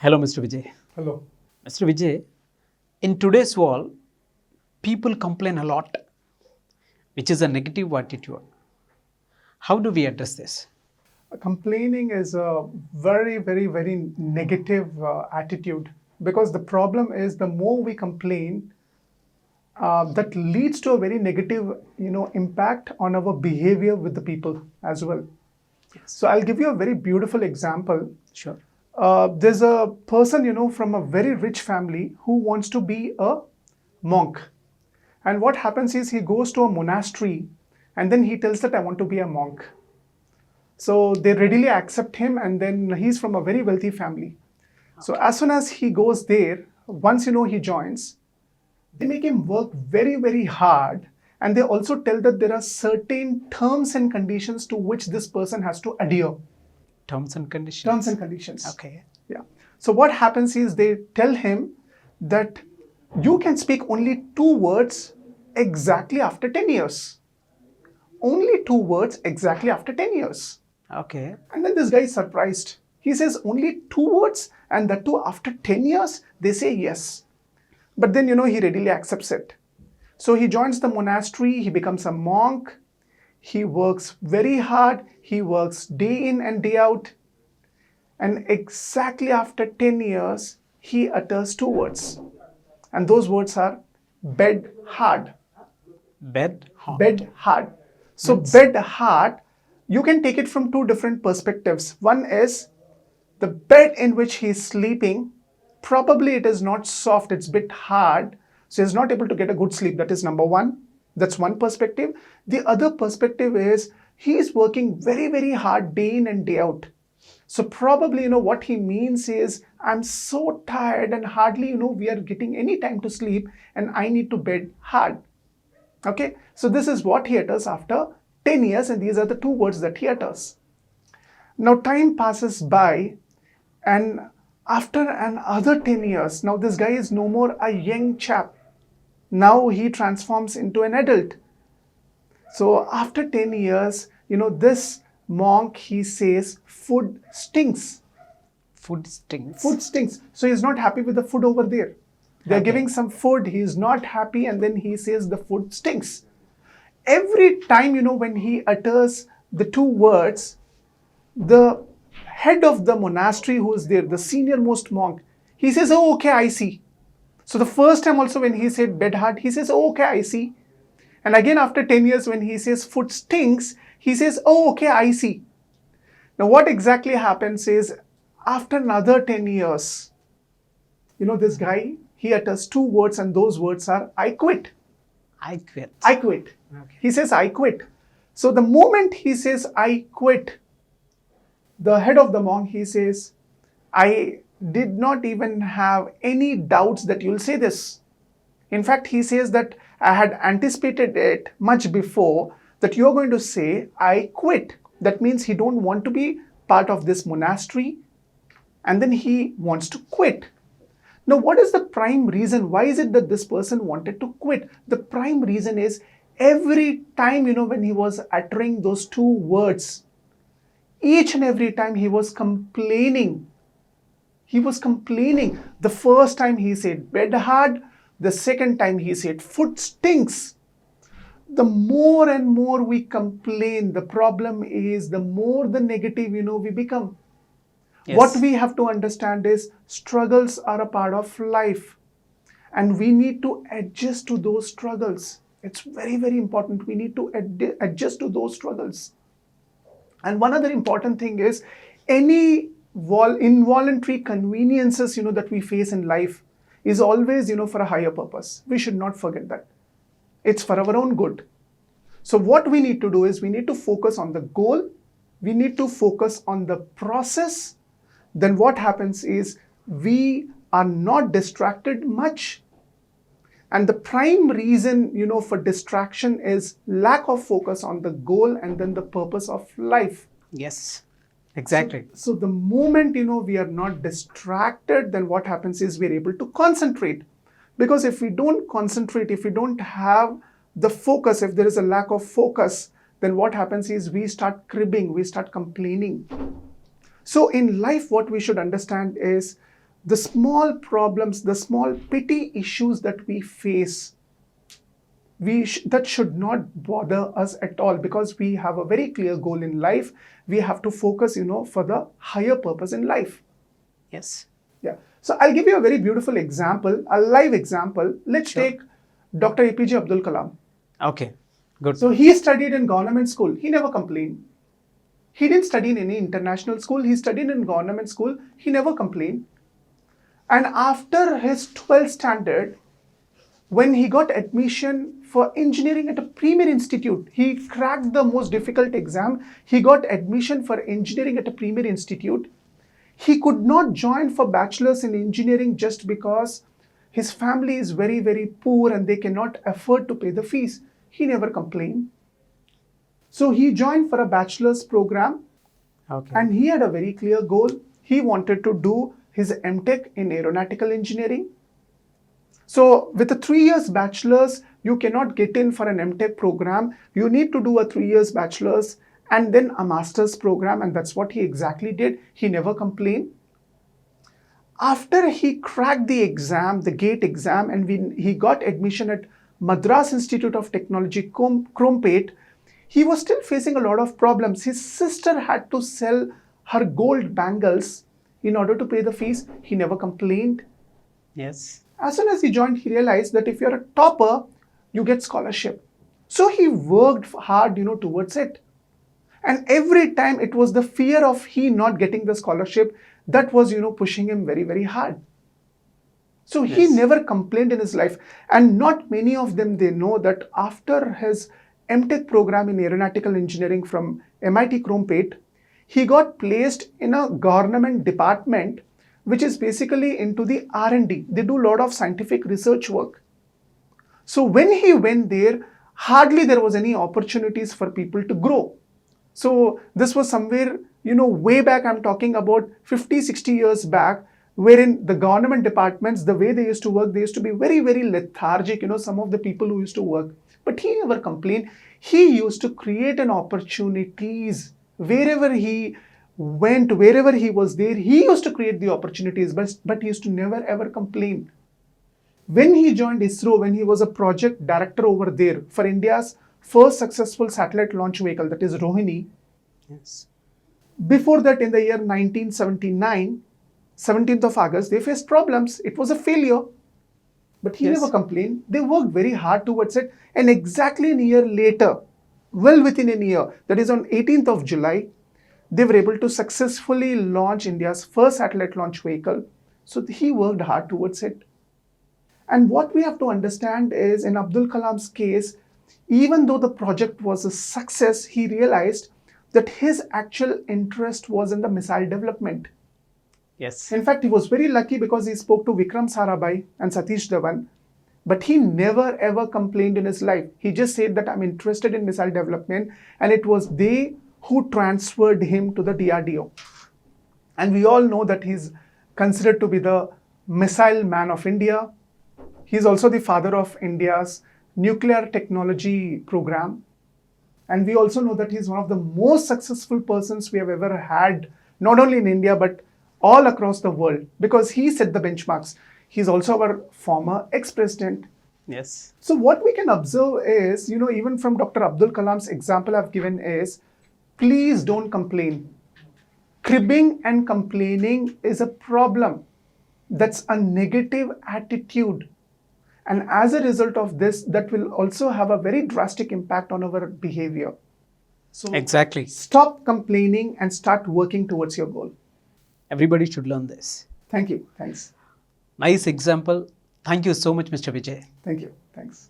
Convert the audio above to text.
Hello, Mr. Vijay. Hello. Mr. Vijay, in today's world, people complain a lot, which is a negative attitude. How do we address this? Complaining is a very negative attitude, because the problem is the more we complain, that leads to a very negative, impact on our behavior with the people as well. So I'll give you a very beautiful example. Sure. There's a person, from a very rich family who wants to be a monk. And what happens is he goes to a monastery and then he tells that I want to be a monk. So they readily accept him, and then he's from a very wealthy family. So as soon as he goes there, once he joins, they make him work very hard, and they also tell that there are certain terms and conditions to which this person has to adhere. Terms and conditions. Terms and conditions. Okay. Yeah. So what happens is they tell him that you can speak only 2 words exactly after 10 years. Only 2 words exactly after 10 years. Okay. And then this guy is surprised. He says only 2 words, and that too after 10 years? They say yes. But then, he readily accepts it. So he joins the monastery, he becomes a monk, he works very hard, he works day in and day out. And exactly after 10 years, he utters 2 words. And those words are bed hard. Bed hard. Bed hard. So bed hard, you can take it from 2 different perspectives. One is the bed in which he is sleeping, probably it is not soft, it's a bit hard. So he's not able to get a good sleep. That is number 1. That's one perspective. The other perspective is he is working very hard day in and day out. So probably, what he means is, I'm so tired and hardly, we are getting any time to sleep, and I need to bed hard. Okay. So this is what he utters after 10 years, and these are the 2 words that he utters. Now time passes by, and after another 10 years, now this guy is no more a young chap. Now he transforms into an adult. So after 10 years, this monk, he says, food stinks. Food stinks. Food stinks. So he's not happy with the food over there. They're giving some food, he is not happy, and then he says the food stinks. Every time, when he utters the 2 words, the head of the monastery who is there, the senior most monk, he says, oh, okay, I see. So the first time also when he said bed hard, he says, oh, okay, I see. And again after 10 years when he says food stinks, he says, oh, okay, I see. Now what exactly happens is, after another 10 years, this guy, he utters 2 words, and those words are, I quit. I quit. I quit. Okay. He says, I quit. So the moment he says, I quit, the head of the monk, he says, I did not even have any doubts that you'll say this. In fact, he says that I had anticipated it much before, that you're going to say, I quit. That means he don't want to be part of this monastery, and then he wants to quit. Now, what is the prime reason? Why is it that this person wanted to quit? The prime reason is, every time, when he was uttering those 2 words, each and every time he was complaining. He was complaining. The first time he said bed hard, the second time he said food stinks. The more and more we complain, the problem is the more the negative, we become. Yes. What we have to understand is, struggles are a part of life, and we need to adjust to those struggles. It's very important. We need to adjust to those struggles. And one other important thing is, any involuntary conveniences, that we face in life is always, for a higher purpose. We should not forget that. It's for our own good. So what we need to do is, we need to focus on the goal. We need to focus on the process. Then what happens is, we are not distracted much. And the prime reason, for distraction is lack of focus on the goal and then the purpose of life. Yes, exactly. So the moment, we are not distracted, then what happens is, we're able to concentrate. Because if we don't concentrate, if we don't have the focus, if there is a lack of focus, then what happens is, we start cribbing, we start complaining. So in life, what we should understand is, the small problems, the small petty issues that we face, that should not bother us at all, because we have a very clear goal in life. We have to focus, for the higher purpose in life. Yes. Yeah. So I'll give you a very beautiful example, a live example. Let's Sure. take Dr. APJ Abdul Kalam. Okay. Good. So he studied in government school. He never complained. He didn't study in any international school. He studied in government school. He never complained. And after his 12th standard, when he got admission for engineering at a premier institute, he cracked the most difficult exam. He got admission for engineering at a premier institute. He could not join for bachelor's in engineering just because his family is very, very poor and they cannot afford to pay the fees. He never complained. So he joined for a bachelor's program, Okay. and he had a very clear goal. He wanted to do his MTech in aeronautical engineering. So with a 3 years bachelor's, you cannot get in for an MTech program. You need to do a 3 years bachelor's and then a master's program, and that's what he exactly did. He never complained. After he cracked the exam, the GATE exam, and he got admission at Madras Institute of Technology, Crumpet, he was still facing a lot of problems. His sister had to sell her gold bangles in order to pay the fees. He never complained. Yes. As soon as he joined, he realized that if you're a topper, you get scholarship. So he worked hard, towards it. And every time it was the fear of he not getting the scholarship that was, pushing him very, very hard. So he Yes. never complained in his life. And not many of them, they know that after his MTech program in aeronautical engineering from MIT Crumpet, he got placed in a government department which is basically into the R&D. They do a lot of scientific research work. So when he went there, hardly there was any opportunities for people to grow. So this was somewhere, way back, I'm talking about 50, 60 years back, wherein the government departments, the way they used to work, they used to be very, very lethargic, some of the people who used to work. But he never complained. He used to create an opportunities wherever he went, wherever he was there. He used to create the opportunities, but he used to never ever complain. When he joined ISRO, when he was a project director over there for India's first successful satellite launch vehicle, that is Rohini. Yes. Before that, in the year 1979, 17th of August, they faced problems. It was a failure. But he Yes. never complained. They worked very hard towards it. And exactly a year later, well within a year, that is on 18th of July, they were able to successfully launch India's first satellite launch vehicle. So he worked hard towards it. And what we have to understand is, in Abdul Kalam's case, even though the project was a success, he realized that his actual interest was in the missile development. Yes. In fact, he was very lucky because he spoke to Vikram Sarabhai and Satish Dhawan, but he never ever complained in his life. He just said that I'm interested in missile development, and it was they who transferred him to the DRDO. And we all know that he's considered to be the missile man of India. He's also the father of India's nuclear technology program. And we also know that he's one of the most successful persons we have ever had, not only in India, but all across the world, because he set the benchmarks. He's also our former ex-president. Yes. So what we can observe is, even from Dr. Abdul Kalam's example I've given is, please don't complain. Cribbing and complaining is a problem. That's a negative attitude. And as a result of this, that will also have a very drastic impact on our behavior. So Exactly. stop complaining and start working towards your goal. Everybody should learn this. Thank you. Thanks. Nice example. Thank you so much, Mr. Vijay. Thank you. Thanks.